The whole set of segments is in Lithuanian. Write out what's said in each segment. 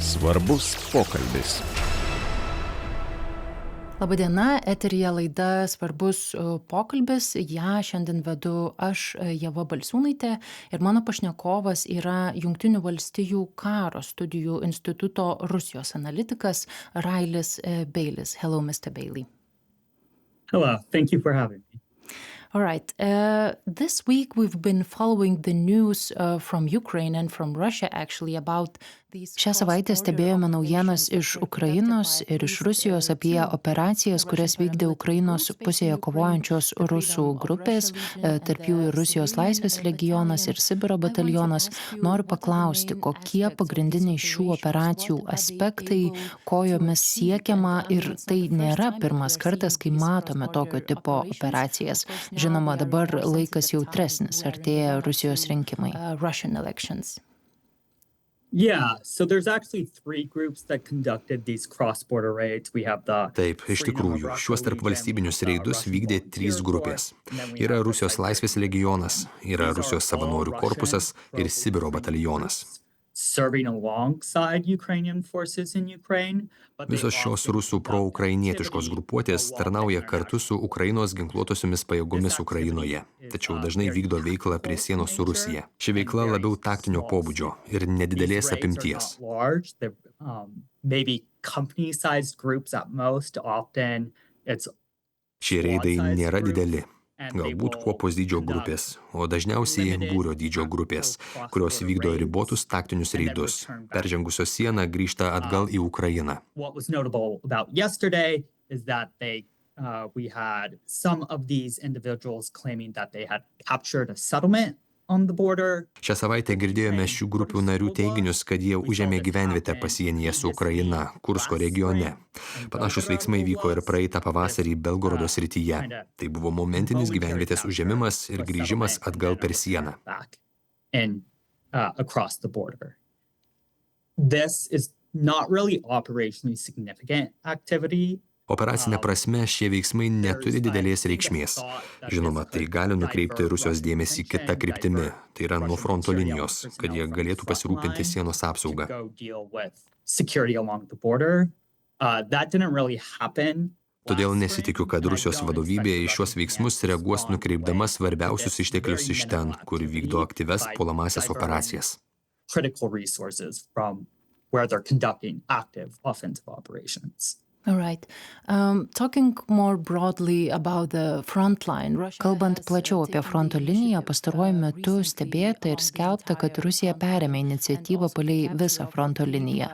Svarbus pokalbis. Labadiena, eteryje laida Svarbus pokalbis. Ja šiandien vedu aš, Ieva Balsiūnaitė, ir mano pašnekovas yra Jungtinių Valstijų Karo studijų instituto Rusijos analitikas Railis Bailis. Hello, Mr. Bailey. Hello, thank you for having me. All right. This week we've been following the news from Ukraine and from Russia actually about these. Šią savaitę stebėjome naujienas iš Ukrainos ir iš Rusijos apie operacijas, kurias vykdė Ukrainos pusėje kovojančios rusų grupės, tarp jų ir Rusijos laisvės legionas ir Sibiro batalionas. Noriu paklausti, kokie pagrindiniai šių operacijų aspektai, ko jomis siekiama, ir tai nėra pirmas kartas, kai matome tokio tipo operacijas. Žinoma, dabar laikas jautresnis, artėja Rusijos rinkimai. Russian elections. Yeah, so there's actually three groups that conducted these cross-border raids. We have the Taip, iš tikrųjų, šiuos tarpvalstybinius reidus vykdė trys grupės. Yra Rusijos laisvės legionas, yra Rusijos savanorių korpusas ir Sibiro batalionas. serving alongside Ukrainian forces in Ukraine. Visos šios rusų proukrainietiškos grupuotės tarnauja kartu su Ukrainos ginkluotosiomis pajėgomis Ukrainoje, tačiau dažnai vykdo veiklą prie sienos su Rusija. Ši veikla labiau taktinio pobūdžio ir nedidelės apimties. Šie reidai nėra dideli. Galbūt kuopos dydžio grupės, o dažniausiai būrio dydžio grupės, kurios vykdo ribotus taktinius reidus. Peržengusios sieną grįžta atgal į Ukrainą. We had some of these individuals claiming that they had captured a settlement on the border. Šią savaitę girdėjome šių grupių narių teiginius, kad jie užėmė gyvenvietę pasienyje su Ukraina, Kursko regione. Panašus veiksmai vyko ir praeitą pavasarį Belgorodo srityje. Tai buvo momentinis gyvenvietės užėmimas ir grįžimas atgal per sieną. This is not really operationally significant activity. Operacinė prasme šie veiksmai neturi didelės reikšmės. Žinoma, tai gali nukreipti Rusijos dėmesį kitą kryptimi, tai yra nuo fronto linijos, kad jie galėtų pasirūpinti sienos apsaugą. Todėl nesitikiu, kad Rusijos vadovybė į šios veiksmus reaguos nukreipdama svarbiausius išteklius iš ten, kur vykdo aktyves puolamasias operacijas. All right. Talking more broadly about the front line. Kalbant plačiau apie fronto liniją, pastaruoju metu stebėta ir skelbta, kad Rusija perėmė iniciatyvą palei visą fronto liniją.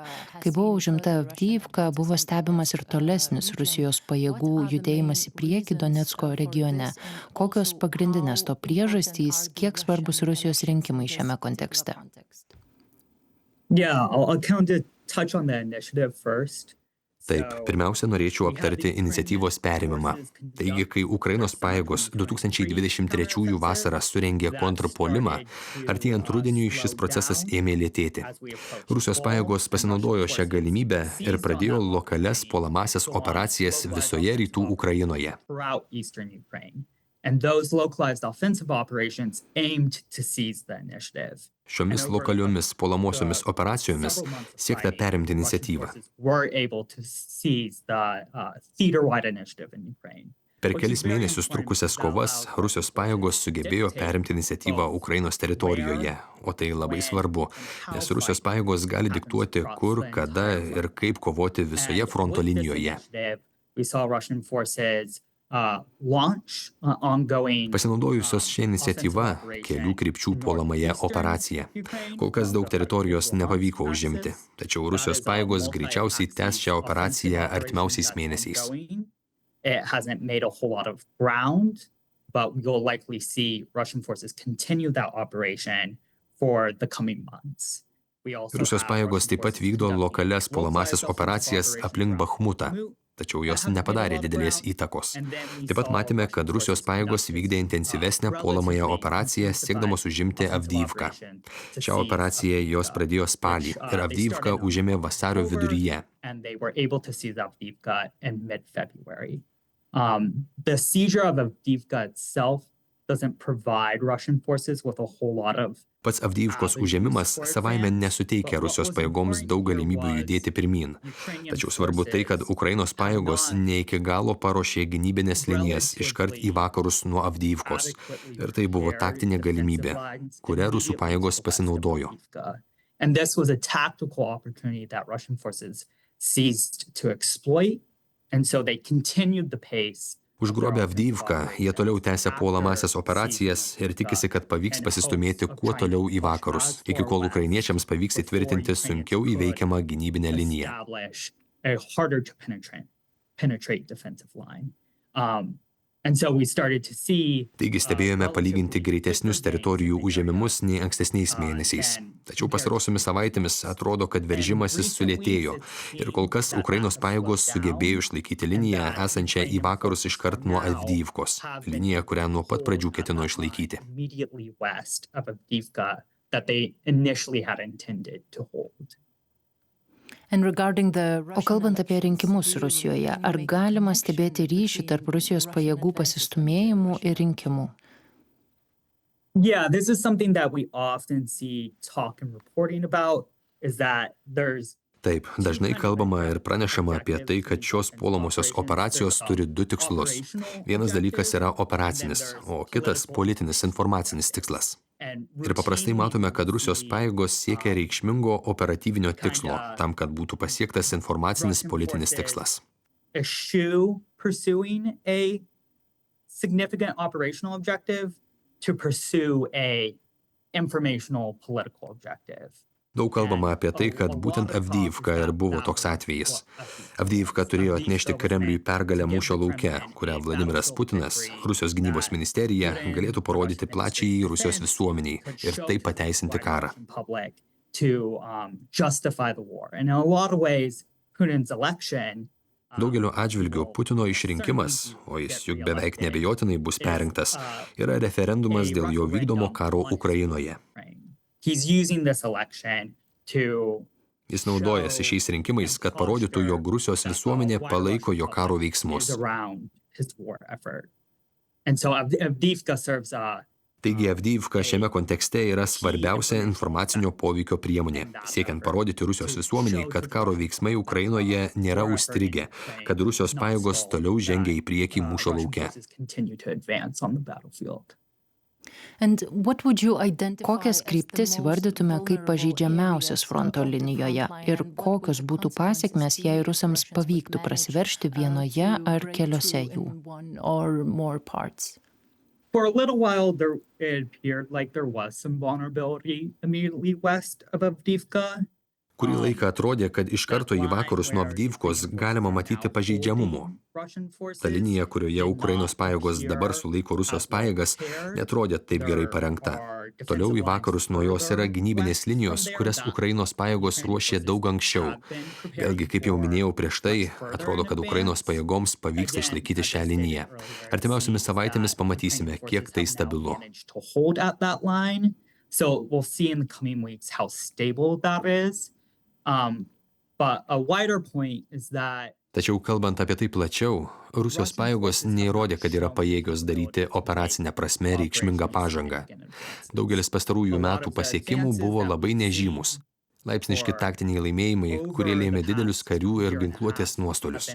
Kai buvo užimta Avdyivka, buvo stebimas ir tolesnis Rusijos pajėgų judėjimas į priekį Donecko regione. Kokios pagrindinės to priežastys, kiek svarbus Rusijos rinkimai šiame kontekste? Yeah, I'll kind of touch on the initiative first. Taip, pirmiausia, norėčiau aptarti iniciatyvos perėmimą. Taigi, kai Ukrainos pajėgos 2023 vasarą surengė kontrpuolimą, artėjant rudeniui šis procesas ėmė lėtėti. Rusijos pajėgos pasinaudojo šią galimybę ir pradėjo lokalias puolamasias operacijas visoje rytų Ukrainoje. And those localized offensive operations aimed to seize the initiative. Šiomis lokaliomis puolamosiomis operacijomis siekta perimti iniciatyvą. Per kelis mėnesius trukusias kovas Rusijos pajėgos sugebėjo perimti iniciatyvą Ukrainos teritorijoje, o tai labai svarbu, nes Rusijos pajėgos gali diktuoti, kur, kada ir kaip kovoti visoje fronto linijoje. Pasinaudojusios šią iniciatyvą kelių krypčių puolamąją operaciją. Kol kas daug teritorijos nepavyko užimti, tačiau Rusijos pajėgos greičiausiai tęs šią operaciją artimiausiais mėnesiais. Rusijos pajėgos taip pat vykdo lokalias puolamasias operacijas aplink Bachmutą. Tačiau jos nepadarė didelės įtakos. Taip pat matėme, kad Rusijos pajėgos vykdė intensyvesnę puolamąją operaciją siekdamos užimti Avdyivką. Šią operaciją jos pradėjo spalį ir Avdyivką užėmė vasario viduryje. The seizure of Avdyivka itself doesn't provide Russian forces with a whole lot of Pats Avdijivkos užėmimas savaime nesuteikia Rusijos pajėgoms daug galimybių judėti pirmyn. Tačiau svarbu tai, kad Ukrainos pajėgos ne iki galo paruošė gynybinės linijas iškart į vakarus nuo Avdijivkos. Ir tai buvo taktinė galimybė, kuria rusų pajėgos pasinaudojo. And this was a tactical opportunity that Russian forces seized to exploit, and so they continued the pace. Užgrobę Avdijivką, jie toliau tęsia puolamąsias operacijas ir tikisi, kad pavyks pasistumėti kuo toliau į vakarus, iki kol ukrainiečiams pavyks įtvirtinti sunkiau įveikiamą gynybinę liniją. Taigi stebėjome palyginti greitesnius teritorijų užėmimus nei ankstesniais mėnesiais. Tačiau pastarosiomis savaitėmis atrodo, kad veržimasis sulėtėjo ir kol kas Ukrainos pajėgos sugebėjo išlaikyti liniją esančią į vakarus iškart nuo Avdijivkos. Liniją, kurią nuo pat pradžių ketino išlaikyti. O kalbant apie rinkimus Rusijoje, ar galima stebėti ryšį tarp Rusijos pajėgų pasistumėjimų ir rinkimų? Yeah, this is something that we often see talk and reporting about, is that there's Taip, dažnai kalbama ir pranešama apie tai, kad šios puolamosios operacijos turi du tikslus. Vienas dalykas yra operacinis, o kitas politinis informacinis tikslas. Ir paprastai matome, kad Rusijos pajėgos siekia reikšmingo operatyvinio tikslo, tam, kad būtų pasiektas informacinis politinis tikslas. Eschew pursuing a significant operational objective to pursue a informational political objective. Daug kalbama apie tai, kad būtent Avdijivka ir buvo toks atvejis. Avdijivka turėjo atnešti Kremliui pergalę mūšio lauke, kurią Vladimiras Putinas, Rusijos gynybos ministerija, galėtų parodyti plačiai Rusijos visuomeniai ir taip pateisinti karą. Daugeliu atžvilgių Putino išrinkimas, o jis juk beveik neabejotinai bus perrinktas, yra referendumas dėl jo vykdomo karo Ukrainoje. Jis naudojasi šiais rinkimais, kad parodytų, jog Rusijos visuomenė palaiko jo karo veiksmus. Taigi Avdijivka šiame kontekste yra svarbiausia informacinio poveikio priemonė, siekiant parodyti Rusijos visuomeniai, kad karo veiksmai Ukrainoje nėra užstrigę, kad Rusijos pajėgos toliau žengia į priekį mūšio lauke. Kokias kryptis įvardytume kaip pažeidžiamiausias fronto linijoje ir kokios būtų pasekmės, jei rusams pavyktų prasiveržti vienoje ar keliose jų? For a little while, it appeared like there was some vulnerability immediately west of Avdijivka. Kurį laiką atrodė, kad iš karto į vakarus nuo Avdijivkos galima matyti pažeidžiamumo. Ta linija, kurioje Ukrainos pajėgos dabar sulaiko Rusijos pajėgas, netrodė taip gerai parengta. Toliau į vakarus nuo jos yra gynybinės linijos, kurias Ukrainos pajėgos ruošė daug anksčiau. Vėlgi, kaip jau minėjau prieš tai, atrodo, kad Ukrainos pajėgoms pavyksta išlaikyti šią liniją. Artimiausiomis savaitėmis pamatysime, kiek tai stabilu. So we'll see in the coming weeks how stable that is. But a wider point is that Tačiau kalbant apie tai plačiau, Rusijos pajėgos neįrodė, kad yra pajėgios daryti operacinę prasme reikšmingą pažangą. Daugelis pastarųjų metų pasiekimų buvo labai nežymus. Laipsniški taktiniai laimėjimai, kurie lėmė didelius karių ir ginkluotės nuostolius.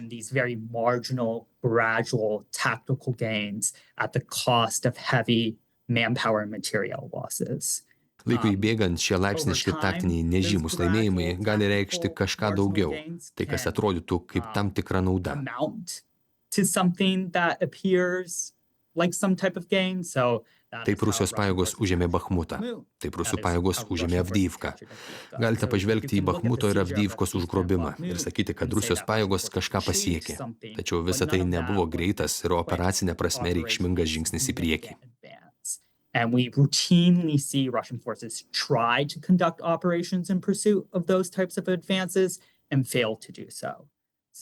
Laikui bėgant, šie laipsniški taktiniai nežymus laimėjimai gali reikšti kažką daugiau, tai kas atrodytų kaip tam tikra nauda. Taip Rusijos pajėgos užėmė Bachmutą, taip rusų pajėgos užėmė Avdijivką. Galite pažvelgti į Bachmuto ir Avdijivkos užgrobimą ir sakyti, kad Rusijos pajėgos kažką pasiekė. Tačiau visa tai nebuvo greitas ir operacinė prasme reikšmingas žingsnis į priekį. And we routinely see Russian forces try to conduct operations in pursuit of those types of advances and fail to do so.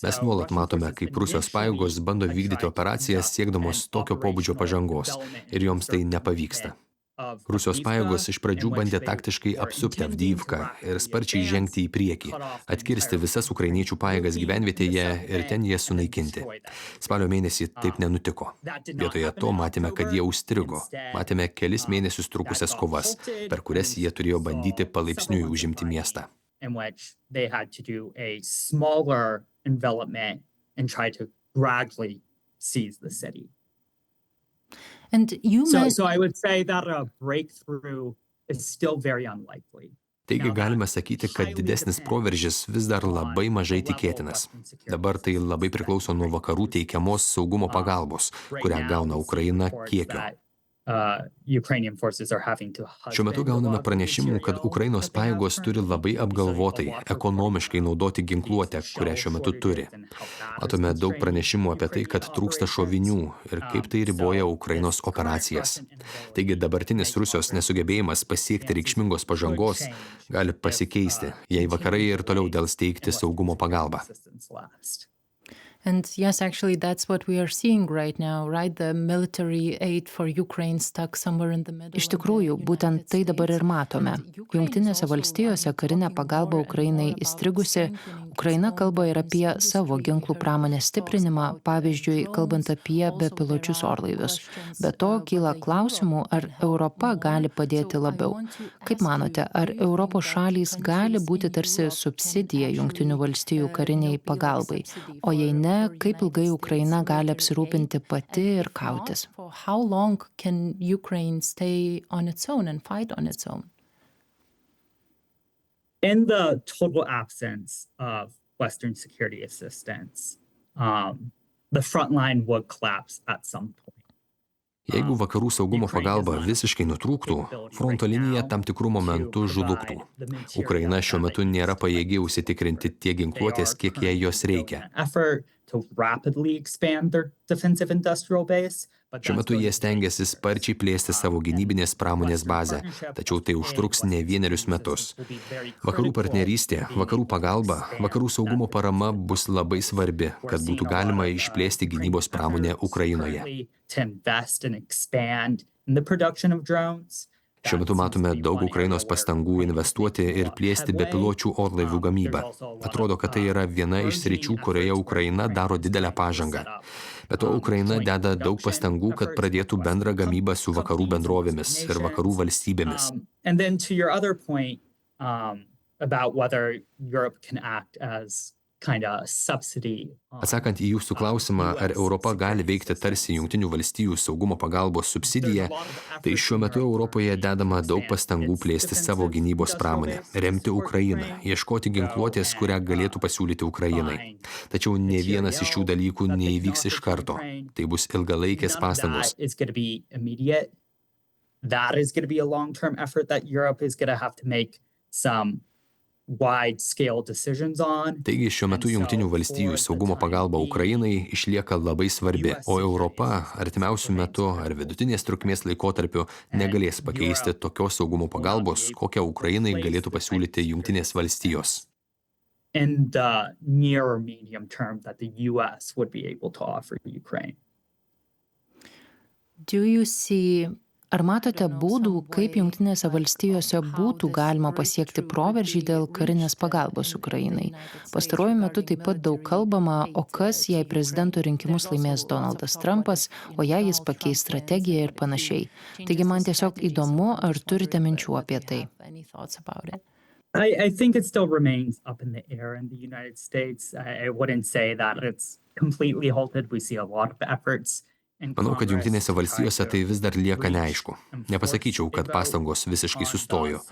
Mes nuolat matome, kaip Rusijos pajėgos bando vykdyti operacijas siekdamos tokio pobūdžio pažangos ir joms tai nepavyksta. Rusijos pajėgos iš pradžių bandė taktiškai apsupti Avdyivką ir sparčiai žengti į priekį, atkirsti visas ukrainiečių pajėgas gyvenvietėje ir ten jas sunaikinti. Spalio mėnesį taip nenutiko. Vietoje to matėme, kad jie užstrigo. Matėme kelis mėnesius trukusias kovas, per kurias jie turėjo bandyti palaipsniui užimti miestą. In which they had to do a smaller envelopment and try to gradually seize the city. And you So I would say that a breakthrough is still very unlikely. Taigi galime sakyti, kad didesnis proveržis vis dar labai mažai tikėtinas. Dabar tai labai priklauso nuo vakarų teikiamos saugumo pagalbos, kurią gauna Ukraina kiekio. Šiuo metu gauname pranešimų, kad Ukrainos pajėgos turi labai apgalvotai, ekonomiškai naudoti ginkluotę, kurią šiuo metu turi. Matome daug pranešimų apie tai, kad trūksta šovinių ir kaip tai riboja Ukrainos operacijas. Taigi dabartinis Rusijos nesugebėjimas pasiekti reikšmingos pažangos gali pasikeisti, jei vakarai ir toliau dels teikti saugumo pagalbą. And yes, actually, that's what we are seeing right now, right? The military aid for Ukraine stuck somewhere in the middle. Iš tikrųjų, būtent tai dabar ir matome. Jungtinėse valstijose karinė pagalba Ukrainai įstrigusi. Ukraina kalba ir apie savo ginklų pramonės stiprinimą, pavyzdžiui, kalbant apie bepiločius orlaivius. Be to, kyla klausimų, ar Europa gali padėti labiau. Kaip manote, ar Europos šalys gali būti tarsi subsidija Jungtinių Valstijų kariniai pagalbai? O jei ne, kaip ilgai Ukraina gali apsirūpinti pati ir kautis? How long can Ukraine stay on its own and fight on its own? In the total absence of Western security assistance, the front line would collapse at some point. Jeigu vakarų saugumo pagalba visiškai nutrūktų, fronto linija tam tikrų momentų žlugtų. Ukraina šiuo metu nėra pajėgi užsitikrinti tiek ginkluotės, kiek jai jos reikia. Šiuo metu jie stengiasi sparčiai plėsti savo gynybinės pramonės bazę, tačiau tai užtruks ne vienerius metus. Vakarų partnerystė, vakarų pagalba, vakarų saugumo parama bus labai svarbi, kad būtų galima išplėsti gynybos pramonę Ukrainoje. Šiuo metu matome daug Ukrainos pastangų investuoti ir plėsti bepiločių orlaivių gamybą. Atrodo, kad tai yra viena iš sričių, kurioje Ukraina daro didelę pažangą. Be to, Ukraina deda daug pastangų, kad pradėtų bendrą gamybą su vakarų bendrovėmis ir vakarų valstybėmis. Atsakant į jūsų klausimą, ar Europa gali veikti tarsi Jungtinių Valstijų saugumo pagalbos subsidija, tai šiuo metu Europoje dedama daug pastangų plėsti savo gynybos pramonę, remti Ukrainą, ieškoti ginkluotės, kurią galėtų pasiūlyti Ukrainai. Tačiau ne vienas iš šių dalykų neįvyks iš karto. Tai bus ilgalaikės pastangos. Taigi šiuo metu Jungtinių Valstijų saugumo pagalba Ukrainai išlieka labai svarbi, o Europa artimiausiu metu ar vidutinės trukmės laikotarpiu negalės pakeisti tokios saugumo pagalbos, kokią Ukrainai galėtų pasiūlyti Jungtinės Valstijos. In the near or medium term that the US would be able to offer Ukraine. Do you see Ar matote būdų, kaip Jungtinėse valstijose būtų galima pasiekti proveržį dėl karinės pagalbos Ukrainai? Pastaruoju metu taip pat daug kalbama, o kas, jei prezidento rinkimus laimės Donaldas Trumpas, o jei jis pakeis strategiją ir panašiai. Taigi man tiesiog įdomu, ar turite minčių apie tai? I think it still remains up in the air in the United States. I wouldn't say that it's completely halted. We see a lot of efforts. Manau, kad Jungtinėse valstijose tai vis dar lieka neaišku. Nepasakyčiau, kad pastangos visiškai sustojo.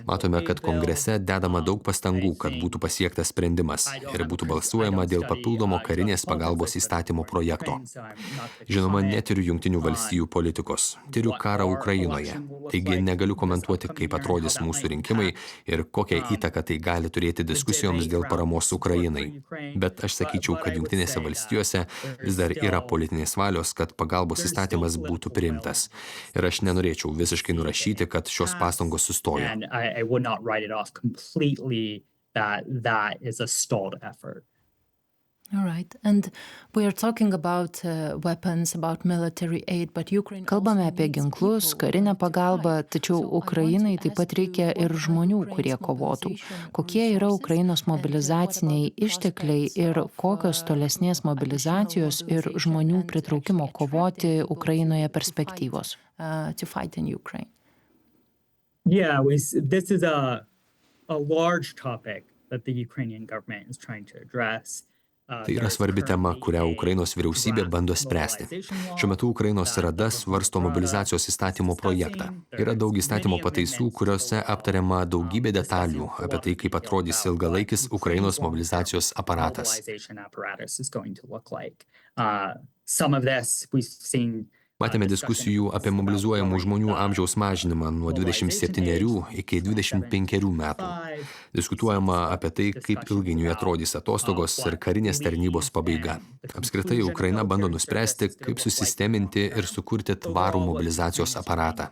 Matome, kad kongrese dedama daug pastangų, kad būtų pasiektas sprendimas ir būtų balsuojama dėl papildomo karinės pagalbos įstatymo projekto. Žinoma, netiriu Jungtinių valstijų politikos. Tiriu karą Ukrainoje. Taigi negaliu komentuoti, kaip atrodys mūsų rinkimai ir kokią įtaką tai gali turėti diskusijoms dėl paramos Ukrainai. Bet aš sakyčiau, kad Jungtinėse valstijose vis dar yra politinės valios, kad pagalbos įstatymas būtų priimtas. Ir aš nenorėčiau visiškai nurašyti, kad šios pastangos sustojo. All right. And we are talking about weapons, about military aid, but Ukraine Kalbame apie ginklus, karinę pagalbą, tačiau Ukrainai taip pat reikia ir žmonių, kurie kovotų. Kokie yra Ukrainos mobilizaciniai ištekliai ir kokios tolesnės mobilizacijos ir žmonių pritraukimo kovoti Ukrainoje perspektyvos? To fight in Ukraine. Yeah, this is a large topic that the Ukrainian government is trying to address. Tai yra svarbi tema, kurią Ukrainos vyriausybė bando spręsti. Šiuo metu Ukrainos Rada svarsto mobilizacijos įstatymo projektą. Yra daug įstatymo pataisų, kuriuose aptariama daugybė detalių apie tai, kaip atrodys ilgalaikis Ukrainos mobilizacijos aparatas. Matėme diskusijų apie mobilizuojamų žmonių amžiaus mažinimą nuo 27 iki 25 metų. Diskutuojama apie tai, kaip ilgainiui atrodys atostogos ir karinės tarnybos pabaiga. Apskritai, Ukraina bando nuspręsti, kaip susisteminti ir sukurti tvarų mobilizacijos aparatą.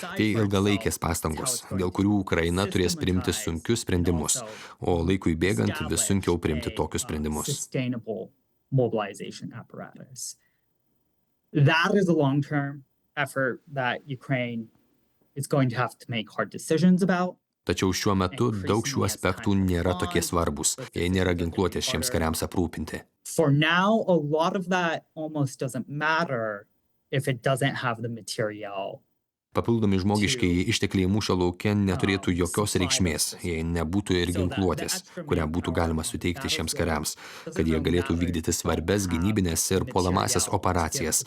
Tai ilgalaikės pastangos, dėl kurių Ukraina turės priimti sunkius sprendimus, o laikui bėgant vis sunkiau priimti tokius sprendimus. That is a long-term effort that Ukraine is going to have to make hard decisions about. Tačiau šiuo metu daug šių aspektų nėra tokie svarbus, jei nėra ginkluotės šiems kariams aprūpinti. For now, a lot of that almost doesn't matter if it doesn't have the material. Papildomi žmogiškieji ištekliai mūšio lauke neturėtų jokios reikšmės, jei nebūtų ir ginkluotės, kurią būtų galima suteikti šiems kariams, kad jie galėtų vykdyti svarbes gynybinės ir puolamasias operacijas,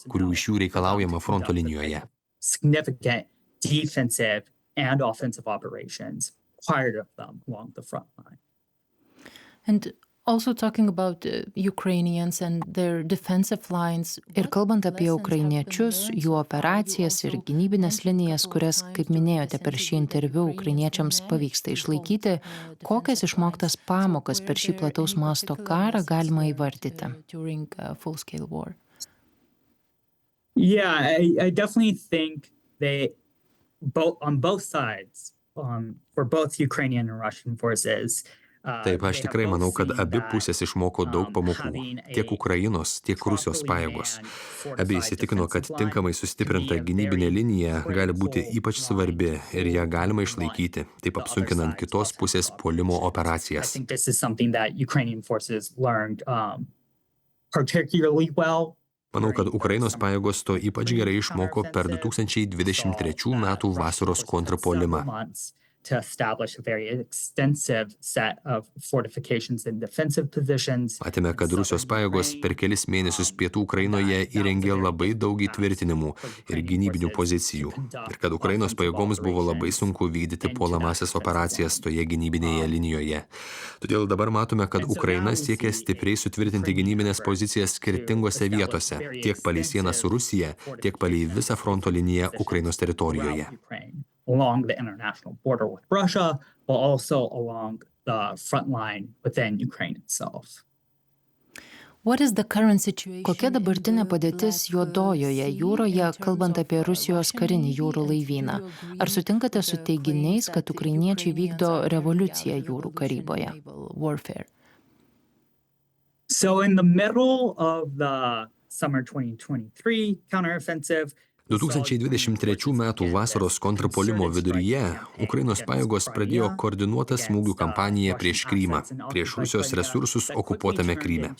kurių iš jų reikalaujama fronto linijoje. Significant defensive and offensive operations required of them along the front line. And also talking about Ukrainians and their defensive lines. Ir kalbant apie ukrainiečius, jų operacijas ir gynybinės linijas, kurias, kaip minėjote per šį interviu, ukrainiečiams pavyksta išlaikyti, kokias išmoktas pamokas per šį plataus masto karą galima įvardyti? Yeah, I definitely think on both sides, for both Ukrainian and Russian forces, Taip, aš tikrai manau, kad abi pusės išmoko daug pamokų, tiek Ukrainos, tiek Rusijos pajėgos. Abi įsitikino, kad tinkamai sustiprinta gynybinė linija gali būti ypač svarbi ir ją galima išlaikyti, taip apsunkinant kitos pusės puolimo operacijas. Manau, kad Ukrainos pajėgos to ypač gerai išmoko per 2023 metų vasaros kontrpuolimą. To establish a very extensive set of fortifications and defensive positions. Matėme, kad Rusijos pajėgos per kelis mėnesius pietų Ukrainoje įrengė labai daug įtvirtinimų ir gynybinių pozicijų. Ir kad Ukrainos pajėgoms buvo labai sunku vykdyti puolamasias operacijas toje gynybinėje linijoje. Todėl dabar matome, kad Ukraina siekia stipriai sutvirtinti gynybinės pozicijas skirtingose vietose, tiek palei sieną su Rusija, tiek palei visą fronto liniją Ukrainos teritorijoje. Along the international border with Russia, but also along the front line within Ukraine itself. Kokia dabartinė padėtis Juodojoje jūroje, kalbant apie Rusijos karinį jūrų laivyną? Ar sutinkate su teiginiais, kad ukrainiečiai vykdo revoliuciją jūrų karyboje? So in the middle of the summer 2023 counteroffensive, 2023 metų vasaros kontrpuolimo viduryje Ukrainos pajėgos pradėjo koordinuotą smūgių kampaniją prieš Krymą, prieš Rusijos resursus okupuotame Kryme.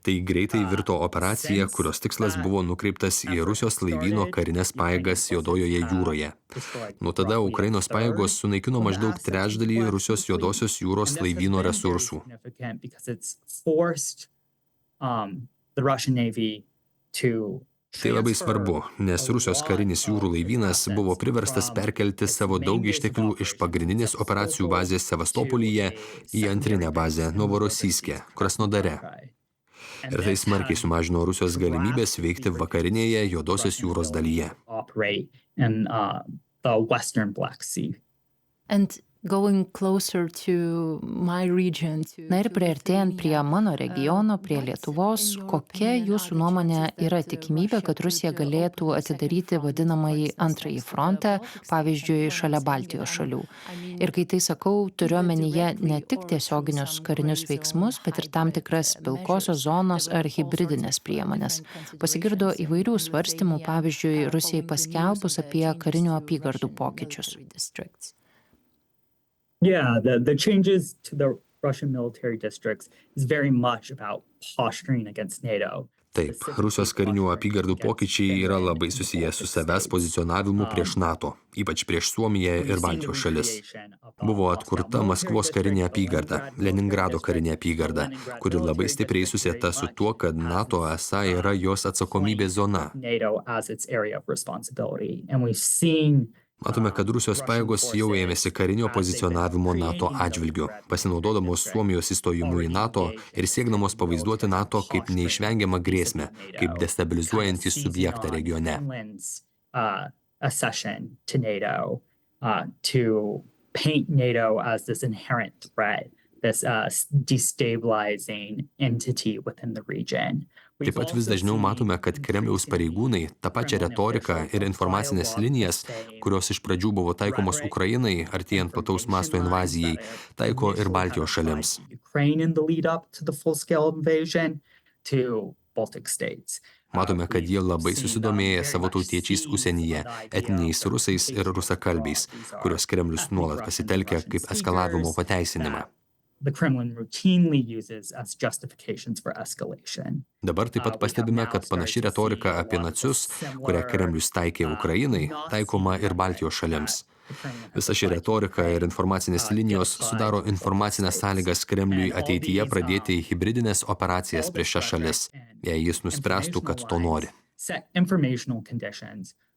Tai greitai virto operacija, kurios tikslas buvo nukreiptas į Rusijos laivyno karinės pajėgas Juodojoje jūroje. Nuo tada Ukrainos pajėgos sunaikino maždaug trečdalį Rusijos Juodosios jūros laivyno resursų. Tai labai svarbu, nes Rusijos karinis jūrų laivynas buvo priverstas perkelti savo daug išteklių iš pagrindinės operacijų bazės Sevastopolyje į antrinę bazę Novorosiske, Krasnodare. Ir tai smarkiai sumažino Rusijos galimybės veikti vakarinėje Juodosios jūros dalyje. going closer to my region. Na ir priartėjant prie mano regiono, prie Lietuvos, kokia jūsų nuomonė yra tikimybė, kad Rusija galėtų atidaryti vadinamąjį antrąjį frontę, pavyzdžiui, šalia Baltijos šalių. Ir kai tai sakau, turiu omenyje ne tik tiesioginius karinius veiksmus, bet ir tam tikras pilkosios zonos ar hibridinės priemonės. Pasigirdo įvairių svarstymų, pavyzdžiui, Rusijai paskelbus apie karinių apygardų pokyčius. Yeah, the changes to the Russian military districts is very much about posturing against NATO. Taip, Rusijos karinių apygardų pokyčiai yra labai susiję su savęs pozicionavimu prieš NATO, ypač prieš Suomiją ir Baltijos šalis. Buvo atkurta Maskvos karinė apygarda, Leningrado karinė apygarda, kuri labai stipriai susieta su tuo, kad NATO esą yra jos atsakomybės zona. Matome, kad Rusijos pajėgos jau ėmėsi karinio pozicionavimo NATO atžvilgiu, pasinaudodamos Suomijos įstojimu į NATO ir siekdamos pavaizduoti NATO kaip neišvengiamą grėsmę, kaip destabilizuojantį subjektą regione. This destabilizing entity within the region. Taip pat vis dažniau matome, kad Kremliaus pareigūnai tą pačią retoriką ir informacinės linijas, kurios iš pradžių buvo taikomos Ukrainai, artėjant plataus masto invazijai, taiko ir Baltijos šalims. Matome, kad jie labai susidomėję savo tautiečiais užsienyje, etniniais rusais ir rusakalbiais, kurios Kremlius nuolat pasitelkia kaip eskalavimo pateisinimą. Dabar taip pat pastebime, kad panaši retorika apie nacius, kurią Kremlius taikė Ukrainai, taikoma ir Baltijos šalims. Visa ši retorika ir informacinės linijos sudaro informacinės sąlygas Kremliui ateityje pradėti hibridinės operacijas prieš šias šalis, jei jis nuspręstų, kad to nori.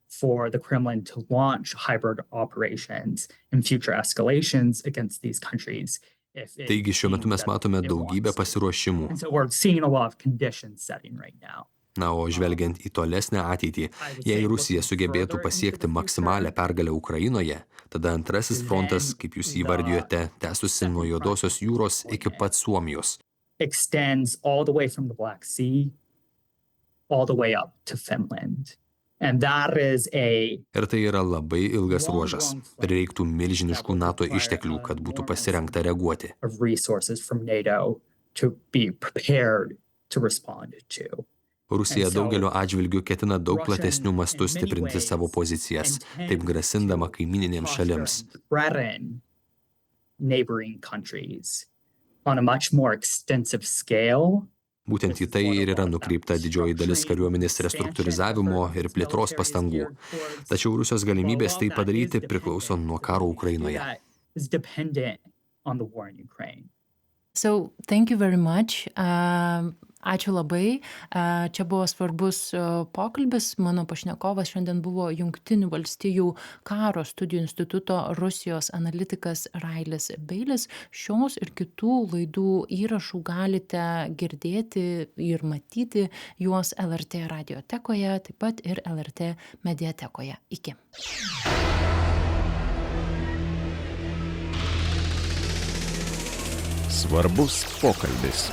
For the Kremlin to launch hybrid operations and future escalations against these countries. Taigi šiuo metu mes matome daugybę pasiruošimų. Na, o žvelgiant į tolesnę ateitį, jei Rusija sugebėtų pasiekti maksimalę pergalę Ukrainoje, tada antrasis frontas, kaip jūs įvardijote, tęstųsi nuo Juodosios jūros iki pat Suomijos. Extends all the way from the Black Sea, all the way up to Finland. And that is Ir tai yra labai ilgas ruožas. Prireiktų milžiniškų NATO išteklių, kad būtų pasirengta reaguoti. Rusija daugeliu atžvilgių ketina daug platesnių mastų stiprinti savo pozicijas, taip grasindama kaimininėms šalims. Būtent į tai ir yra nukreipta didžioji dalis kariuomenės restruktūrizavimo ir plėtros pastangų. Tačiau Rusijos galimybės tai padaryti priklauso nuo karo Ukrainoje. So, thank you very much. Ačiū labai. Čia buvo svarbus pokalbis. Mano pašnekovas šiandien buvo Jungtinių Valstijų Karo studijų instituto Rusijos analitikas Railis Beilis. Šios ir kitų laidų įrašų galite girdėti ir matyti juos LRT radiotekoje, taip pat ir LRT mediatekoje. Iki. Svarbus pokalbis.